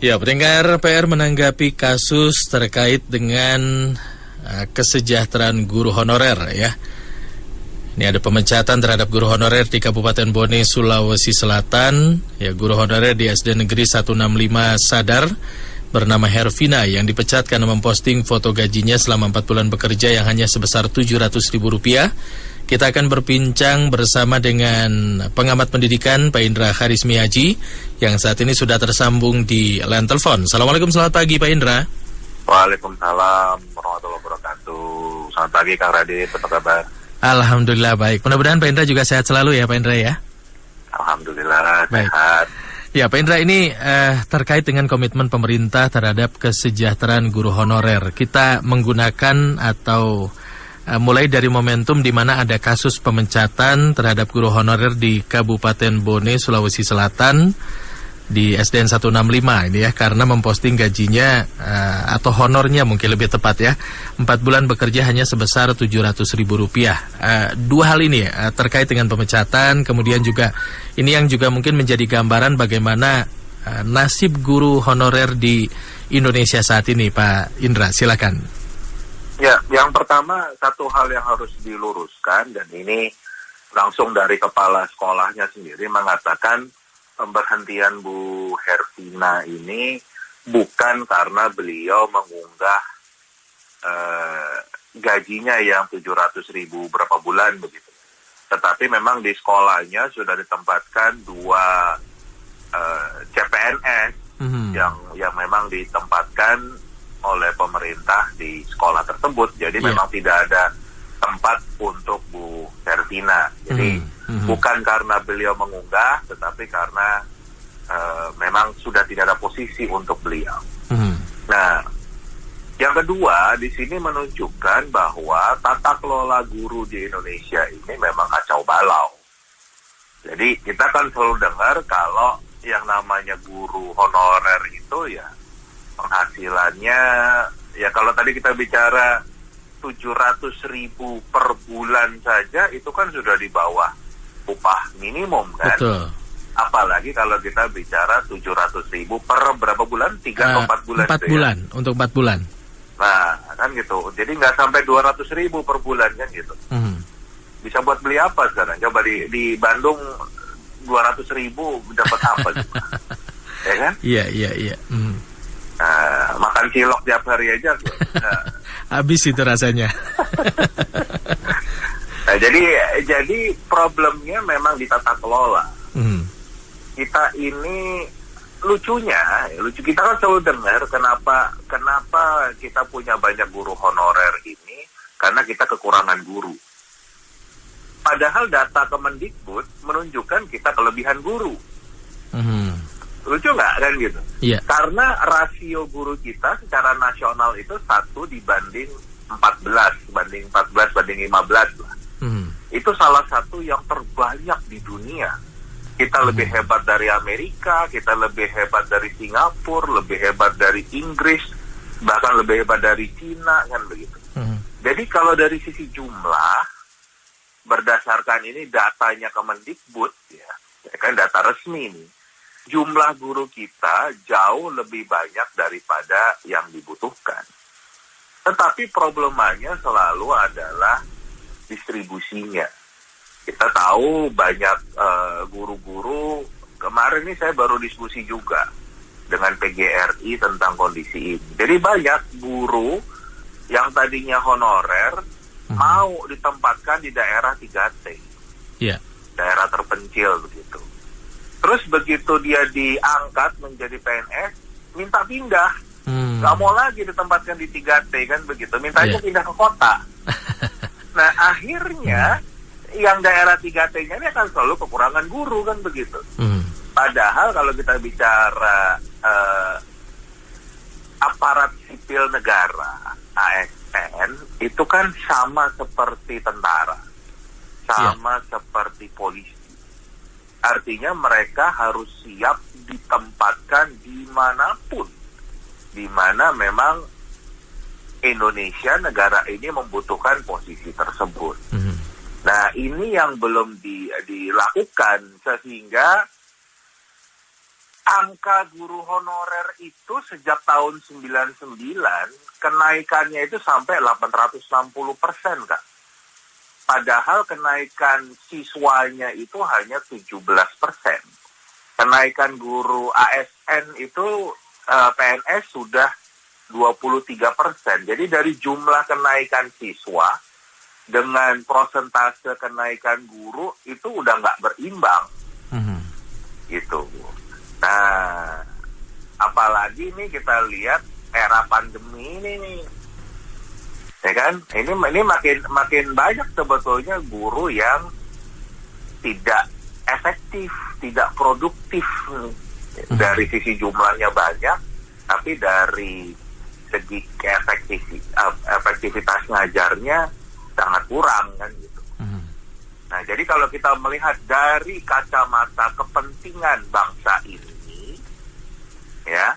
Ya, pendengar PR menanggapi kasus terkait dengan kesejahteraan guru honorer ya. Ini ada pemecatan terhadap guru honorer di Kabupaten Bone, Sulawesi Selatan. Ya, guru honorer di SD Negeri 165 Sadar bernama Hervina yang dipecat karena memposting foto gajinya selama 4 bulan bekerja yang hanya sebesar Rp700.000. Kita akan berbincang bersama dengan pengamat pendidikan Pak Indra Harismiaji yang saat ini sudah tersambung di line telepon. Assalamualaikum, selamat pagi Pak Indra. Waalaikumsalam warahmatullahi wabarakatuh. Selamat pagi Kang Radit, apa kabar? Alhamdulillah baik. Mudah-mudahan Pak Indra juga sehat selalu ya Pak Indra ya. Alhamdulillah baik. Sehat. Ya Pak Indra, ini terkait dengan komitmen pemerintah terhadap kesejahteraan guru honorer. Kita menggunakan atau mulai dari momentum di mana ada kasus pemecatan terhadap guru honorer di Kabupaten Bone, Sulawesi Selatan di SDN 165 ini ya, karena memposting gajinya atau honornya mungkin lebih tepat ya, 4 bulan bekerja hanya sebesar Rp700.000. Dua hal ini terkait dengan pemecatan, kemudian juga ini yang juga mungkin menjadi gambaran bagaimana nasib guru honorer di Indonesia saat ini. Pak Indra, silakan. Ya, yang pertama satu hal yang harus diluruskan, dan ini langsung dari kepala sekolahnya sendiri mengatakan pemberhentian Bu Hervina ini bukan karena beliau mengunggah gajinya yang 700.000 berapa bulan begitu. Tetapi memang di sekolahnya sudah ditempatkan 2 CPNS yang memang ditempatkan oleh pemerintah di sekolah tersebut. Jadi memang tidak ada tempat untuk Bu Hervina. Jadi bukan karena beliau mengunggah, tetapi karena memang sudah tidak ada posisi untuk beliau. Nah, yang kedua di sini menunjukkan bahwa tata kelola guru di Indonesia ini memang kacau balau. Jadi kita kan selalu dengar kalau yang namanya guru honorer itu ya penghasilannya, ya kalau tadi kita bicara 700.000 per bulan saja, itu kan sudah di bawah upah minimum kan. Betul. Apalagi kalau kita bicara 700.000 per berapa bulan? 3 atau 4 bulan? 4 bulan, ya? Untuk 4 bulan. Nah, kan gitu. Jadi nggak sampai 200.000 per bulan kan gitu. Bisa buat beli apa sekarang? Coba di Bandung 200.000 dapat apa juga? Ya kan? Iya. Makan cilok tiap hari aja habis itu rasanya. Nah, jadi problemnya memang di tata kelola. Kita ini lucu kita kan selalu dengar kenapa kita punya banyak guru honorer ini, karena kita kekurangan guru. Padahal data Kemendikbud menunjukkan kita kelebihan guru. Lucu nggak kan gitu? Iya. Karena rasio guru kita secara nasional itu 1 banding 14 banding 15 lah. Itu salah satu yang terbanyak di dunia. Kita lebih hebat dari Amerika, kita lebih hebat dari Singapura, lebih hebat dari Inggris, bahkan lebih hebat dari Cina kan begitu. Jadi kalau dari sisi jumlah, berdasarkan ini datanya Kemendikbud ya kan data resmi nih. Jumlah guru kita jauh lebih banyak daripada yang dibutuhkan. Tetapi problemanya selalu adalah distribusinya. Kita tahu banyak guru-guru, kemarin ini saya baru diskusi juga dengan PGRI tentang kondisi ini. Jadi banyak guru yang tadinya honorer mau ditempatkan di daerah 3T. Daerah terpencil begitu. Terus begitu dia diangkat menjadi PNS, minta pindah. Gak mau lagi ditempatkan di 3T kan begitu. Mintanya pindah ke kota. Nah akhirnya yang daerah 3T-nya ini akan selalu kekurangan guru kan begitu. Padahal kalau kita bicara aparat sipil negara, ASN, itu kan sama seperti tentara. Sama seperti polisi. Artinya mereka harus siap ditempatkan dimanapun, di mana memang Indonesia, negara ini membutuhkan posisi tersebut. Nah ini yang belum dilakukan, sehingga angka guru honorer itu sejak tahun 99 kenaikannya itu sampai 860%, Kak. Padahal kenaikan siswanya itu hanya 17%. Kenaikan guru ASN itu PNS sudah 23%. Jadi dari jumlah kenaikan siswa dengan prosentase kenaikan guru itu udah nggak berimbang. Gitu. Nah, apalagi nih kita lihat era pandemi ini nih, ya kan? Ini makin banyak sebetulnya guru yang tidak efektif, tidak produktif. Dari sisi jumlahnya banyak, tapi dari segi efektivitas ngajarnya sangat kurang kan gitu. Nah, jadi kalau kita melihat dari kacamata kepentingan bangsa ini, ya,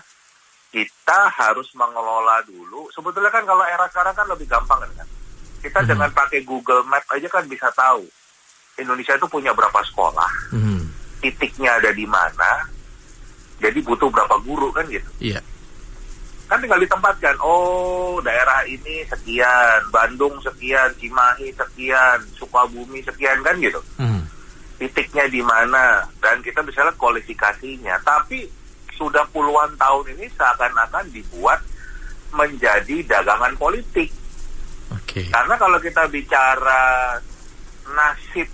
kita harus mengelola dulu. Sebetulnya kan kalau era sekarang kan lebih gampang kan. Kita dengan pakai Google Map aja kan bisa tahu Indonesia itu punya berapa sekolah, titiknya ada di mana, jadi butuh berapa guru kan gitu. Iya. Kan tinggal ditempatkan, oh daerah ini sekian, Bandung sekian, Cimahi sekian, Sukabumi sekian kan gitu. Titiknya di mana, dan kita bisa lihat kualifikasinya. Tapi sudah puluhan tahun ini seakan-akan dibuat menjadi dagangan politik. Karena kalau kita bicara nasib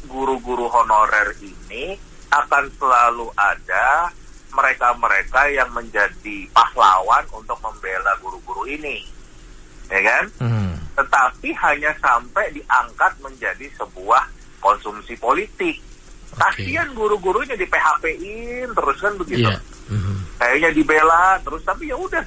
guru-guru honorer ini, akan selalu ada mereka-mereka yang menjadi pahlawan untuk membela guru-guru ini, ya kan? Tetapi hanya sampai diangkat menjadi sebuah konsumsi politik. Kasian guru-gurunya di PHP-in terus kan begitu. Kayaknya dibela terus, tapi ya udah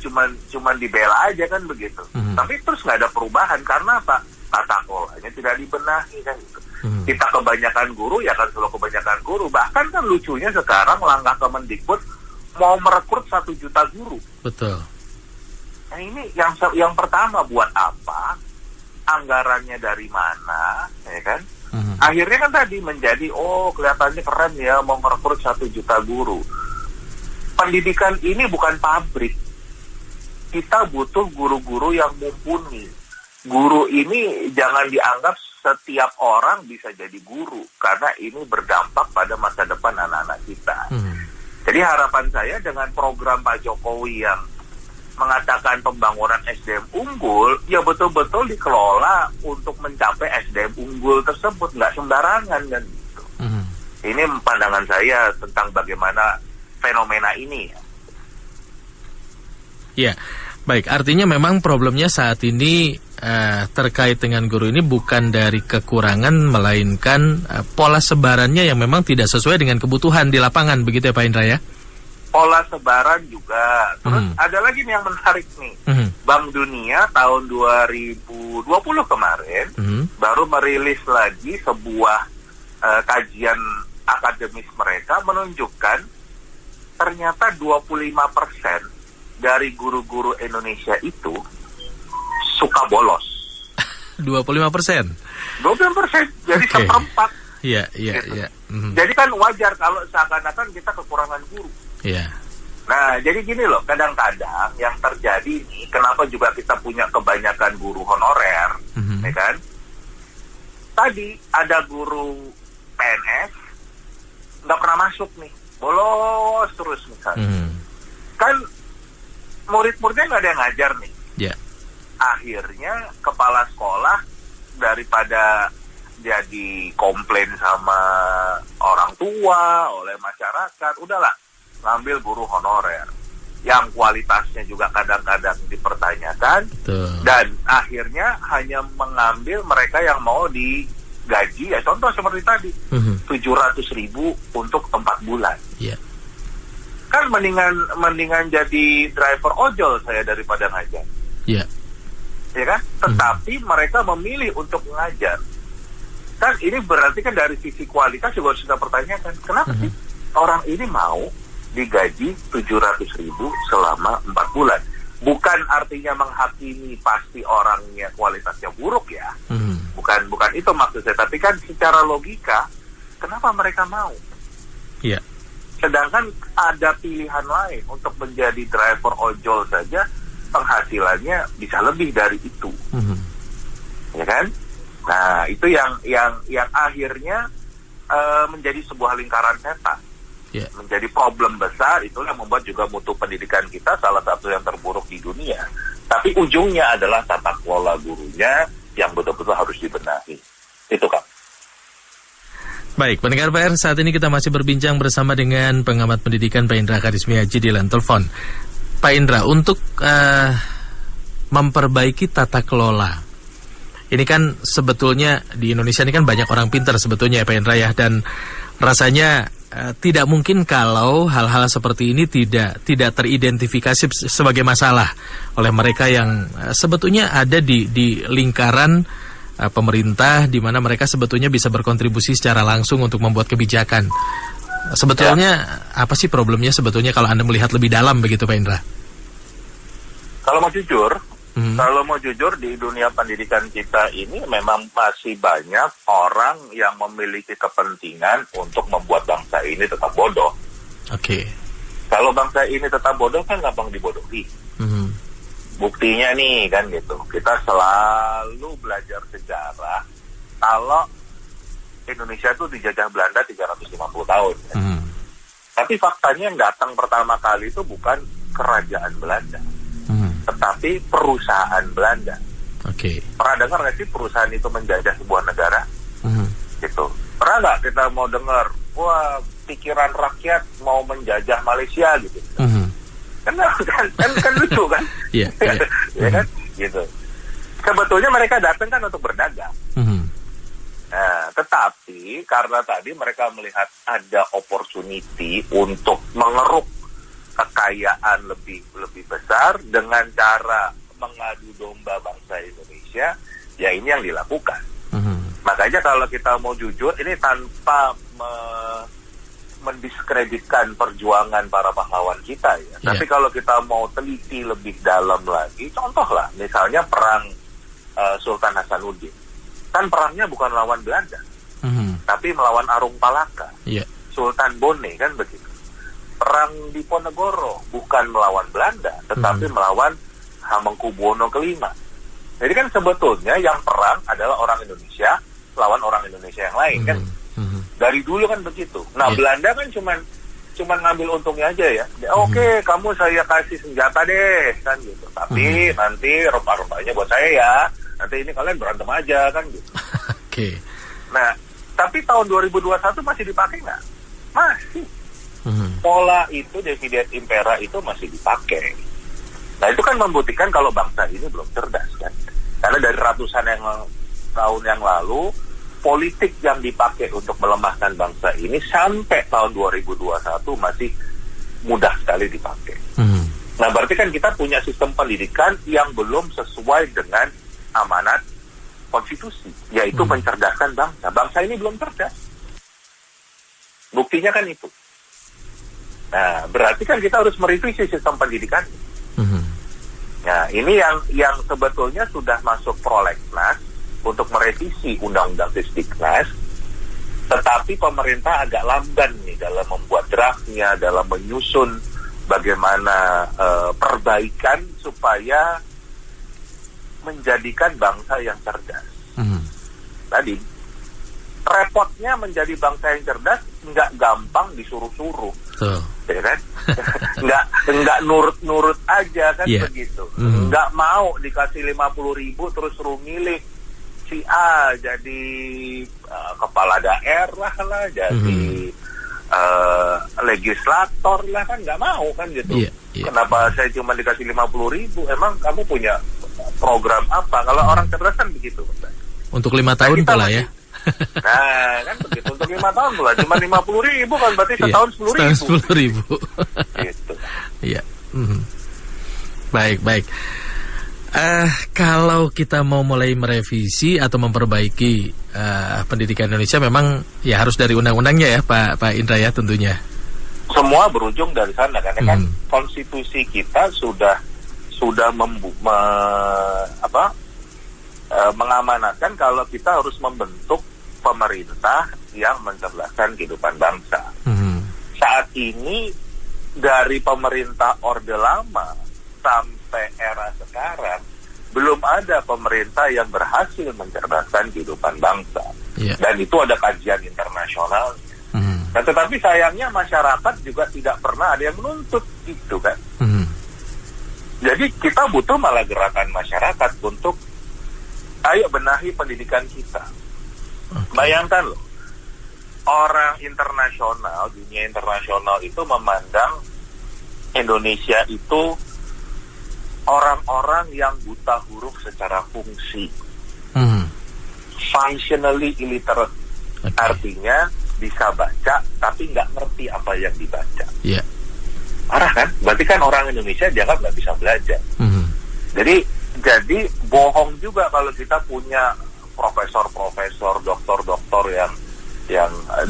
cuman dibela aja kan begitu. Tapi terus nggak ada perubahan karena apa? Tata kelolanya tidak dibenahi kan gitu. Kita kebanyakan guru ya kan selalu kebanyakan guru. Bahkan kan lucunya sekarang langkah Kemendikbud mau merekrut 1 juta guru. Betul. Nah ini yang pertama, buat apa? Anggarannya dari mana? Ya kan? Akhirnya kan tadi menjadi kelihatannya keren ya mau merekrut 1 juta guru. Pendidikan ini bukan pabrik. Kita butuh guru-guru yang mumpuni. Guru ini jangan dianggap setiap orang bisa jadi guru, karena ini berdampak pada masa depan anak-anak kita. Jadi harapan saya dengan program Pak Jokowi yang mengatakan pembangunan SDM unggul, ya betul-betul dikelola untuk mencapai SDM unggul tersebut, nggak sembarangan kan gitu. Ini pandangan saya tentang bagaimana fenomena ini. Ya, baik. Artinya memang problemnya saat ini terkait dengan guru ini bukan dari kekurangan, melainkan pola sebarannya yang memang tidak sesuai dengan kebutuhan di lapangan, begitu ya Pak Indra ya? Pola sebaran juga. Terus ada lagi nih yang menarik nih. Bank Dunia tahun 2020 kemarin baru merilis lagi sebuah kajian akademis mereka menunjukkan ternyata 25% dari guru-guru Indonesia itu suka bolos. 25%? 25%, jadi seperempat. Iya. Jadi kan wajar kalau seakan-akan kita kekurangan guru. Iya. Nah, jadi gini loh, kadang-kadang yang terjadi nih, kenapa juga kita punya kebanyakan guru honorer, ya kan? Tadi ada guru PNS, nggak pernah masuk nih, bolos terus misalnya. Kan murid-muridnya nggak ada yang ngajar nih. Yeah. Akhirnya kepala sekolah daripada jadi komplain sama orang tua, oleh masyarakat, udahlah ngambil guru honorer yang kualitasnya juga kadang-kadang dipertanyakan. Betul. Dan akhirnya hanya mengambil mereka yang mau digaji, ya contoh seperti tadi 700.000 untuk 4 bulan. Yeah. Kan mendingan jadi driver ojol saya daripada ngajar. Iya. Ya kan? Tetapi mereka memilih untuk mengajar. Kan ini berarti kan dari sisi kualitas juga harus kita pertanyakan. Kenapa sih orang ini mau digaji 700.000 selama 4 bulan? Bukan artinya menghakimi pasti orangnya kualitasnya buruk ya. Bukan itu maksud saya. Tapi kan secara logika, kenapa mereka mau? Iya. Sedangkan ada pilihan lain untuk menjadi driver ojol saja penghasilannya bisa lebih dari itu, ya kan? Nah itu yang akhirnya menjadi sebuah lingkaran setan, menjadi problem besar. Itulah yang membuat juga mutu pendidikan kita salah satu yang terburuk di dunia. Tapi ujungnya adalah tata kelola gurunya yang betul-betul harus dibenahi. Itu kan. Baik, pendengar PR, saat ini kita masih berbincang bersama dengan pengamat pendidikan Pak Indra Karismiaji di line telepon. Pak Indra, untuk memperbaiki tata kelola, ini kan sebetulnya di Indonesia ini kan banyak orang pintar sebetulnya ya Pak Indra ya, dan rasanya tidak mungkin kalau hal-hal seperti ini tidak teridentifikasi sebagai masalah oleh mereka yang sebetulnya ada di lingkaran pemerintah, di mana mereka sebetulnya bisa berkontribusi secara langsung untuk membuat kebijakan. Sebetulnya apa sih problemnya sebetulnya kalau Anda melihat lebih dalam begitu Pak Indra? Kalau mau jujur di dunia pendidikan kita ini memang masih banyak orang yang memiliki kepentingan untuk membuat bangsa ini tetap bodoh. Oke. Kalau bangsa ini tetap bodoh kan gampang dibodohi. Buktinya nih kan gitu, kita selalu belajar sejarah kalau Indonesia itu dijajah Belanda 350 tahun kan? Tapi faktanya yang datang pertama kali itu bukan kerajaan Belanda, tetapi perusahaan Belanda. Pernah dengar nggak sih perusahaan itu menjajah sebuah negara? Gitu. Pernah nggak kita mau dengar, wah pikiran rakyat mau menjajah Malaysia gitu? Kan lucu kan? Ya kan? Gitu. Sebetulnya mereka datang kan untuk berdagang. Nah, tetapi karena tadi mereka melihat ada opportunity untuk mengeruk kekayaan lebih besar dengan cara mengadu domba bangsa Indonesia, ya ini yang dilakukan. Makanya kalau kita mau jujur, ini tanpa mendiskreditkan perjuangan para pahlawan kita ya. Tapi kalau kita mau teliti lebih dalam lagi, contohlah misalnya perang Sultan Hasanuddin. Kan perangnya bukan lawan Belanda, tapi melawan Arung Palaka, Sultan Bone kan begitu. Perang Diponegoro bukan melawan Belanda, tetapi melawan Hamengkubuwono kelima. Jadi kan sebetulnya yang perang adalah orang Indonesia lawan orang Indonesia yang lain kan. Dari dulu kan begitu. Nah Belanda kan cuman ngambil untungnya aja ya. Oke, kamu saya kasih senjata deh kan gitu. Tapi nanti rempah-rempahnya buat saya ya. Nanti ini kalian berantem aja kan gitu. Nah, tapi tahun 2021 masih dipakai nggak? Masih. Pola itu, dividen impera itu masih dipakai. Nah itu kan membuktikan kalau bangsa ini belum cerdas kan. Karena dari ratusan tahun yang lalu, politik yang dipakai untuk melemahkan bangsa ini sampai tahun 2021 masih mudah sekali dipakai. Nah berarti kan kita punya sistem pendidikan yang belum sesuai dengan amanat konstitusi, yaitu mencerdaskan bangsa. Bangsa ini belum cerdas. Buktinya kan itu. Nah berarti kan kita harus merevisi sistem pendidikan. Nah ini yang sebetulnya sudah masuk prolegnas untuk merevisi Undang-Undang Sisdiknas, tetapi pemerintah agak lamban nih dalam membuat draftnya, dalam menyusun bagaimana perbaikan supaya menjadikan bangsa yang cerdas. Tadi repotnya menjadi bangsa yang cerdas nggak gampang disuruh-suruh, ya kan? nggak nurut aja kan begitu. Nggak mau dikasih 50.000 terus suruh milih si A jadi kepala daerah lah, jadi legislator lah, kan nggak mau kan gitu. Kenapa saya cuma dikasih 50.000? Emang kamu punya program apa? Kalau orang cerdas kan begitu. Untuk 5 tahun pula ya. Nah kan begitu, untuk 5 tahun pula cuma 50.000 kan berarti setahun 10.000. Gitu. Iya. Baik. Kalau kita mau mulai merevisi atau memperbaiki pendidikan Indonesia, memang ya harus dari undang-undangnya ya Pak Indra ya tentunya. Semua berujung dari sana karena kan konstitusi kita sudah mengamanatkan kalau kita harus membentuk pemerintah yang mencerdaskan kehidupan bangsa. saat ini dari pemerintah Orde Lama sampai era sekarang belum ada pemerintah yang berhasil mencerdaskan kehidupan bangsa. Dan itu ada kajian internasional. Nah, tetapi sayangnya masyarakat juga tidak pernah ada yang menuntut itu kan. Jadi kita butuh malah gerakan masyarakat untuk ayo benahi pendidikan kita. Bayangkan loh, orang internasional, dunia internasional itu memandang Indonesia itu orang-orang yang buta huruf secara fungsi, functionally illiterate, artinya bisa baca tapi nggak ngerti apa yang dibaca. Parah kan? Berarti kan orang Indonesia dianggap nggak bisa belajar. Jadi bohong juga kalau kita punya profesor-profesor, doktor-doktor yang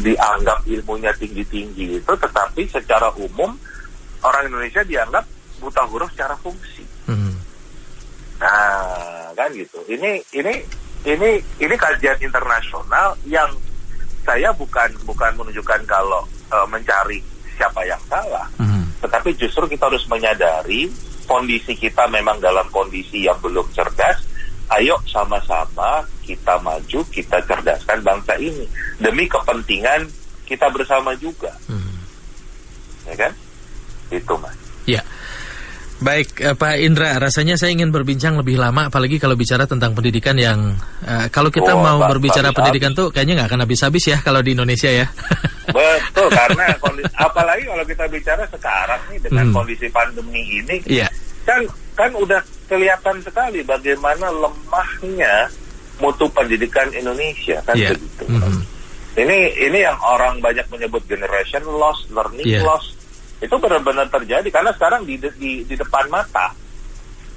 dianggap ilmunya tinggi-tinggi itu, tetapi secara umum orang Indonesia dianggap buta huruf secara fungsi. Nah, kan gitu. Ini kajian internasional yang saya bukan menunjukkan kalau mencari siapa yang salah, tetapi justru kita harus menyadari kondisi kita memang dalam kondisi yang belum cerdas. Ayo sama-sama kita maju, kita cerdaskan bangsa ini demi kepentingan kita bersama juga. Ya kan? Itu, Mas. Ya. Baik, Pak Indra, rasanya saya ingin berbincang lebih lama, apalagi kalau bicara tentang pendidikan yang kalau kita mau berbicara pendidikan tuh kayaknya nggak akan habis-habis ya kalau di Indonesia ya. Betul, karena apalagi kalau kita bicara sekarang nih dengan kondisi pandemi ini, kan udah kelihatan sekali bagaimana lemahnya mutu pendidikan Indonesia kan begitu. Ini yang orang banyak menyebut generation loss, learning loss. Itu benar-benar terjadi karena sekarang di depan mata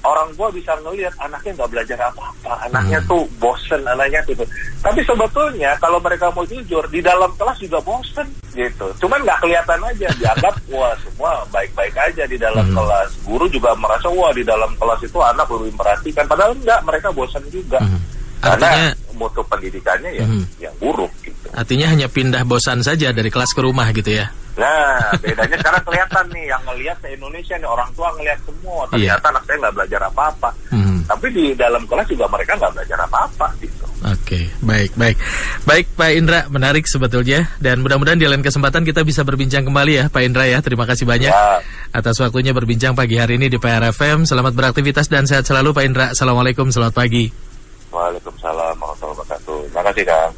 orang tua bisa ngelihat anaknya nggak belajar apa-apa, anaknya tuh bosen, anaknya gitu. Tapi sebetulnya kalau mereka mau jujur, di dalam kelas juga bosen gitu. Cuman nggak kelihatan aja, dianggap wah semua baik-baik aja di dalam kelas. Guru juga merasa wah di dalam kelas itu anak lebih memperhatikan, padahal enggak, mereka bosen juga. Karena mutu pendidikannya yang buruk gitu. Artinya hanya pindah bosan saja dari kelas ke rumah gitu ya. Nah, bedanya sekarang kelihatan nih, yang ngelihat se Indonesia nih, orang tua ngelihat semua, ternyata anak saya nggak belajar apa-apa. Tapi di dalam kelas juga mereka nggak belajar apa-apa gitu. Oke, baik Pak Indra, menarik sebetulnya, dan mudah-mudahan di lain kesempatan kita bisa berbincang kembali ya Pak Indra ya. Terima kasih banyak atas waktunya berbincang pagi hari ini di PR FM. Selamat beraktivitas dan sehat selalu Pak Indra. Assalamualaikum, selamat pagi. Waalaikumsalam warahmatullahi wabarakatuh. Terima kasih Kang.